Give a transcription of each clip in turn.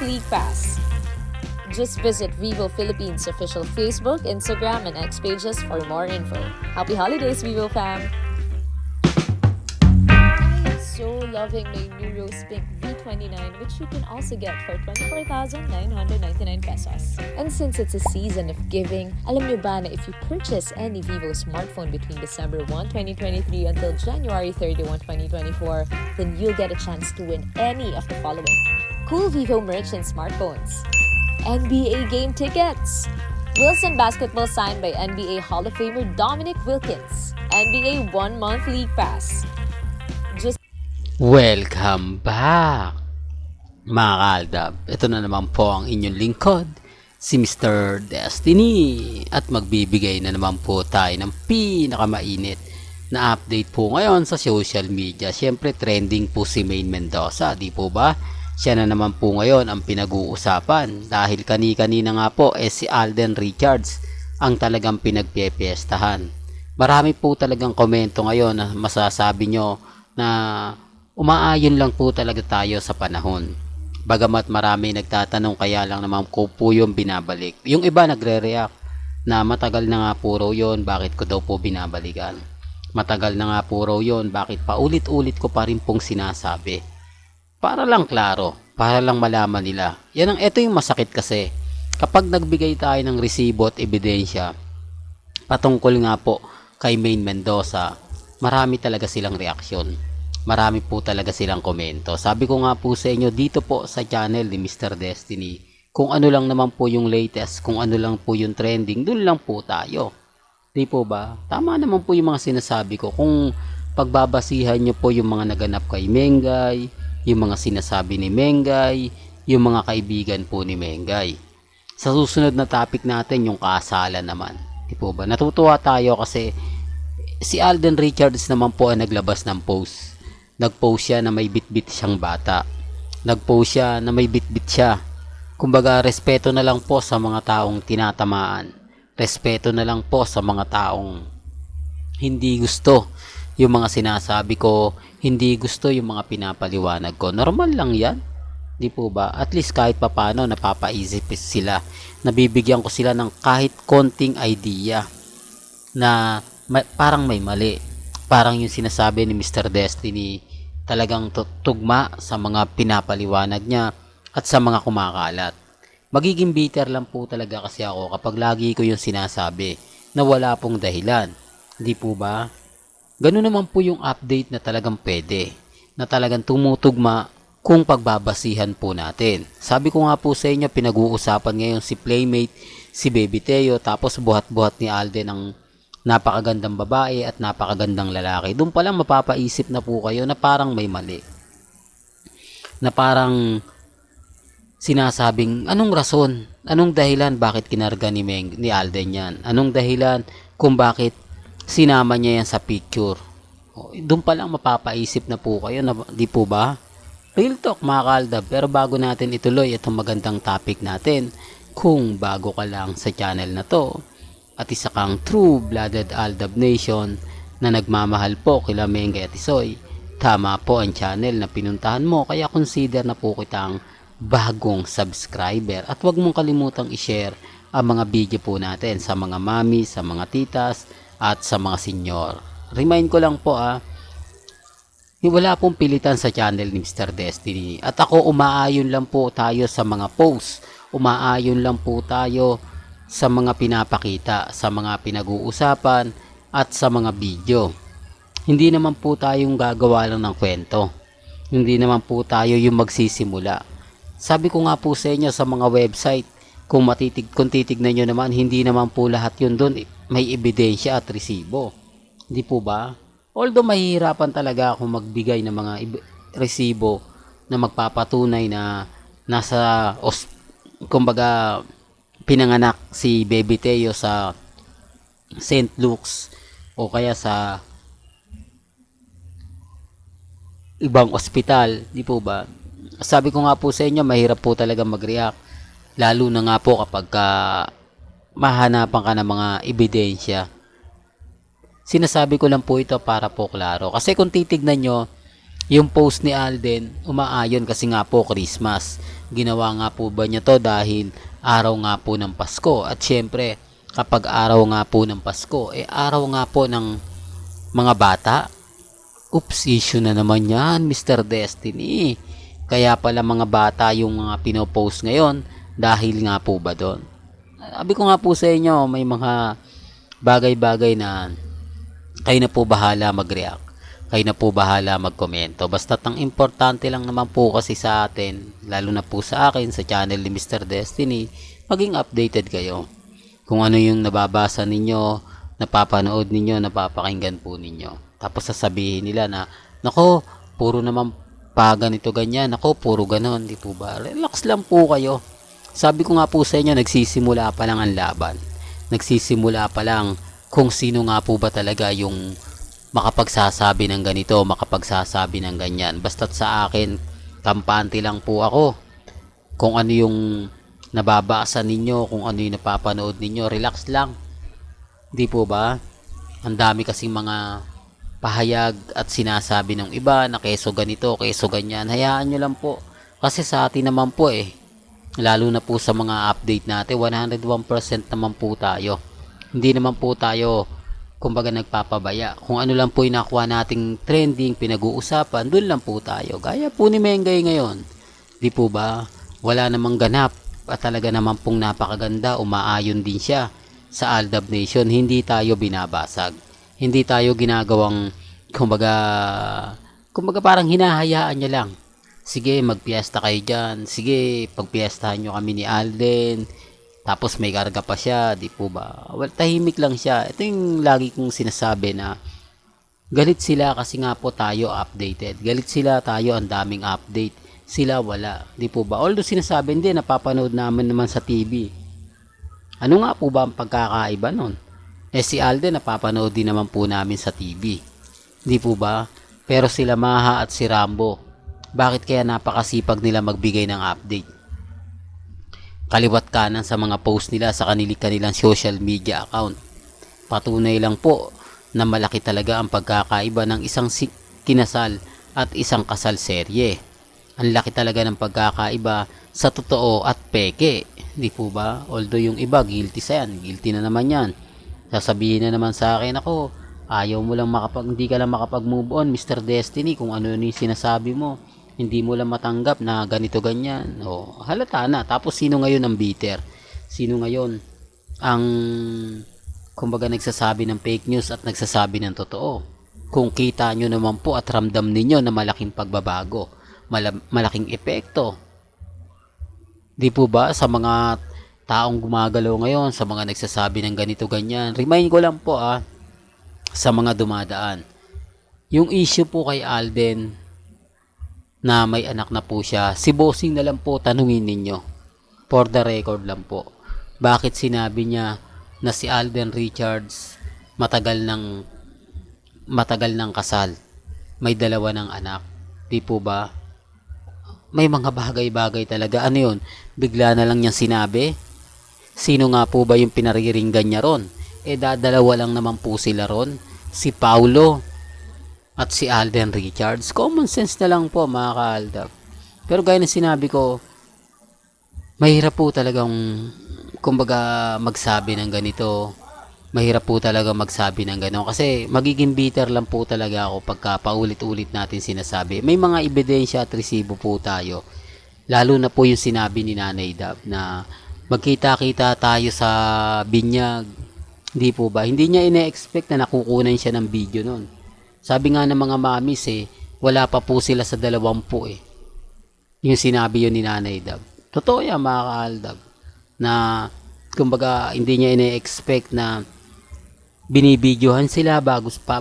League Pass. Just visit Vivo Philippines official Facebook, Instagram, and X pages for more info. Happy holidays, Vivo fam! I am so loving my new Rose Pink V29, which you can also get for 24,999 pesos. And since it's a season of giving, alam nyo ba na if you purchase any Vivo smartphone between December 1, 2023 until January 31, 2024, then you'll get a chance to win any of the following: cool Vivo merch and smartphones, NBA game tickets, Wilson basketball signed by NBA Hall of Famer Dominic Wilkins, NBA 1-month league pass. Welcome back, mga kaaldab. Ito na naman po ang inyong lingkod, si Mr. Destiny. At magbibigay na naman po tayo ng pinakamainit na update po ngayon sa social media. Siyempre, trending po si Maine Mendoza, di po ba? Siya na naman po ngayon ang pinag-uusapan. Dahil kani-kanina nga po, si Alden Richards ang talagang pinagpipiestahan. Marami po talagang komento ngayon na masasabi nyo na umaayon lang po talaga tayo sa panahon. Bagamat marami nagtatanong kaya lang naman ko po yung binabalik. Yung iba nagre-react na matagal na nga po raw yun, bakit ko daw po binabalikan. Matagal na nga po raw yun, bakit paulit-ulit ko pa rin pong sinasabi. Para lang klaro, para lang malaman nila. Ito yung masakit kasi. Kapag nagbigay tayo ng resibo at ebidensya patungkol nga po kay Maine Mendoza, marami talaga silang reaksyon. Marami po talaga silang komento. Sabi ko nga po sa inyo dito po sa channel ni Mr. Destiny, kung ano lang naman po yung latest, kung ano lang po yung trending, dun lang po tayo. Di po ba? Tama naman po yung mga sinasabi ko. Kung pagbabasihan nyo po yung mga naganap kay Mengay, yung mga sinasabi ni Mengay, yung mga kaibigan po ni Mengay. Sa susunod na topic natin, yung kasalan naman. Di po ba? Natutuwa tayo kasi si Alden Richards naman po ang naglabas ng post. Nag-post siya na may bit-bit siyang bata. Nag-post siya na may bit-bit siya. Kumbaga, respeto na lang po sa mga taong tinatamaan. Respeto na lang po sa mga taong hindi gusto yung mga sinasabi ko, hindi gusto yung mga pinapaliwanag ko. Normal lang yan. Di po ba? At least kahit papano napapaisip sila. Nabibigyan ko sila ng kahit konting idea na parang may mali. Parang yung sinasabi ni Mr. Destiny talagang tugma sa mga pinapaliwanag niya at sa mga kumakalat. Magiging bitter lang po talaga kasi ako kapag lagi ko yung sinasabi na wala pong dahilan. Hindi po ba? Ganun naman po yung update na talagang pwede, na talagang tumutugma kung pagbabasihan po natin. Sabi ko nga po sa inyo, pinag-uusapan ngayon si Playmate, si Baby Teo, tapos buhat-buhat ni Alden ang napakagandang babae at napakagandang lalaki. Doon pa lang mapapaisip na po kayo na parang may mali. Na parang sinasabing, anong rason? Anong dahilan bakit kinarga ni Alden yan? Anong dahilan kung bakit sinama niya yan sa picture? Doon pa lang mapapaisip na po kayo, na, di po ba? Real talk mga kaaldab. Pero bago natin ituloy itong magandang topic natin, kung bago ka lang sa channel na to, at isa kang true-blooded Aldab Nation na nagmamahal po kila Mengay at Isoy, tama po ang channel na pinuntahan mo, kaya consider na po kitang bagong subscriber. At huwag mong kalimutang i-share ang mga video po natin sa mga mami, sa mga titas, at sa mga senyor. Remind ko lang po wala pong pilitan sa channel ni Mr. Destiny. At ako, umaayon lang po tayo sa mga posts. Umaayon lang po tayo sa mga pinapakita, sa mga pinag-uusapan, at sa mga video. Hindi naman po tayong gagawa lang ng kwento. Hindi naman po tayo yung magsisimula. Sabi ko nga po sa inyo sa mga website, kung titignan nyo naman, hindi naman po lahat yun doon may ebidensya at resibo. Hindi po ba? Although mahihirapan talaga akong magbigay ng mga resibo na magpapatunay na nasa kumbaga pinanganak si Baby Teo sa St. Luke's o kaya sa ibang ospital, di po ba? Sabi ko nga po sa inyo, mahirap po talaga mag-react, lalo na nga po kapag mahanapan ka ng mga ebidensya. Sinasabi ko lang po ito para po klaro. Kasi kung titignan nyo, Yung post ni Alden, umaayon kasi nga po Christmas. Ginawa nga po ba niya to dahil araw nga po ng Pasko. At syempre, kapag araw nga po ng Pasko, araw nga po ng mga bata. Oops, issue na naman yan, Mr. Destiny. Kaya pala mga bata yung mga pinopost ngayon dahil nga po ba doon. Sabi ko nga po sa inyo, may mga bagay-bagay na kayo na po bahala mag-react. Kayo na po bahala magkomento. Basta ang importante lang naman po kasi sa atin, lalo na po sa akin, sa channel ni Mr. Destiny, maging updated kayo. Kung ano yung nababasa ninyo, napapanood ninyo, napapakinggan po ninyo. Tapos sasabihin nila na, nako, puro naman pa ganito ganyan. Nako, puro ganon. Di po ba? Relax lang po kayo. Sabi ko nga po sa inyo, nagsisimula pa lang ang laban. Nagsisimula pa lang kung sino nga po ba talaga yung makapagsasabi ng ganito, makapagsasabi ng ganyan. Basta't sa akin, kampante lang po ako. Kung ano yung nababasa ninyo, kung ano yung napapanood ninyo, relax lang. Di po ba? Ang dami kasing mga pahayag at sinasabi ng iba na keso ganito, keso ganyan. Hayaan nyo lang po. Kasi sa atin naman po lalo na po sa mga update natin, 101% naman po tayo. Hindi naman po tayo kumbaga nagpapabaya. Kung ano lang po yung nakuha nating trending, pinag-uusapan, doon lang po tayo. Gaya po ni Mengay ngayon. Di po ba? Wala namang ganap. At talaga naman pong napakaganda. Umaayon din siya sa Aldab Nation. Hindi tayo binabasag. Hindi tayo ginagawang kumbaga parang hinahayaan niya lang. Sige, magpiesta kayo dyan. Sige, pagpiestahan nyo kami ni Alden. Tapos may karga pa siya, di po ba? Well, tahimik lang siya. Ito yung lagi kong sinasabi na galit sila kasi nga po tayo updated. Galit sila tayo, ang daming update. Sila wala, di po ba? Although sinasabi hindi, napapanood naman naman sa TV. Ano nga po ba ang pagkakaiba nun? Si Alden napapanood din naman po namin sa TV. Di po ba? Pero sila Maha at si Rambo, bakit kaya napakasipag nila magbigay ng update? Kaliwat kanan sa mga post nila sa kanilang social media account. Patunay lang po na malaki talaga ang pagkakaiba ng isang kinasal at isang kasal serye. Ang laki talaga ng pagkakaiba sa totoo at peke. Di po ba? Although yung iba guilty sa yan. Guilty na naman yan. Sasabihin na naman sa akin, ako, ayaw mo lang hindi ka lang makapag-move on, Mr. Destiny, kung ano yung sinasabi mo. Hindi mo lang matanggap na ganito ganyan. O, halata na. Tapos sino ngayon ang bitter? Sino ngayon ang kumbaga nagsasabi ng fake news at nagsasabi ng totoo? Kung kita nyo naman po at ramdam ninyo na malaking pagbabago, malaking epekto. Di po ba sa mga taong gumagalaw ngayon, sa mga nagsasabi ng ganito ganyan, remind ko lang po sa mga dumadaan. Yung issue po kay Alden, na may anak na po siya, si Bossing na lang po tanungin ninyo. For the record lang po. Bakit sinabi niya na si Alden Richards matagal ng kasal? May dalawa ng anak. Di po ba? May mga bagay-bagay talaga. Ano yun? Bigla na lang niyang sinabi? Sino nga po ba yung pinariringgan niya ron? Dadalawa lang naman po sila ron. Si Paulo at si Alden Richards. Common sense na lang po mga kaaldab. Pero gaya ng sinabi ko, mahirap po talagang kumbaga magsabi ng ganito. Mahirap po talaga magsabi ng gano'n. Kasi magiging bitter lang po talaga ako pagka paulit-ulit natin sinasabi. May mga ebidensya at resibo po tayo. Lalo na po yung sinabi ni Nanay Dab na magkita-kita tayo sa binyag. Hindi po ba? Hindi niya ine-expect na nakukunan siya ng video nun. Sabi nga ng mga mamis wala pa po sila sa 20 Yung sinabi yun ni Nanay Dab. Totoo yan mga kaaldab. Na kumbaga hindi niya ine-expect na binibidyohan sila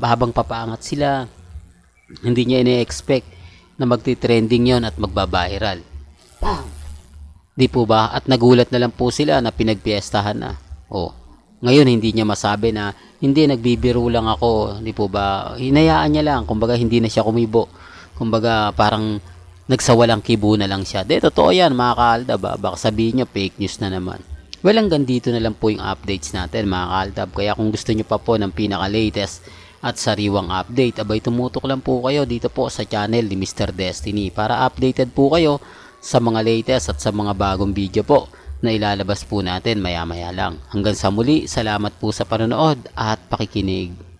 habang papaangat sila. Hindi niya ine-expect na magti-trending yon at magbabiral. Di po ba? At nagulat na lang po sila na pinagpiestahan na. Ngayon hindi niya masabi na hindi, nagbibiro lang ako. Di po ba? Hinayaan niya lang. Kumbaga hindi na siya kumibo. Kumbaga parang nagsawalang kibo na lang siya. Totoo yan mga kaaldab. Baka sabihin niyo fake news na naman. Well, hanggang dito na lang po yung updates natin mga kaaldab. Kaya kung gusto niyo pa po ng pinaka-latest at sariwang update, abay tumutok lang po kayo dito po sa channel ni Mr. Destiny para updated po kayo sa mga latest at sa mga bagong video po na ilalabas po natin maya maya lang. Hanggang sa muli, salamat po sa panonood at pakikinig.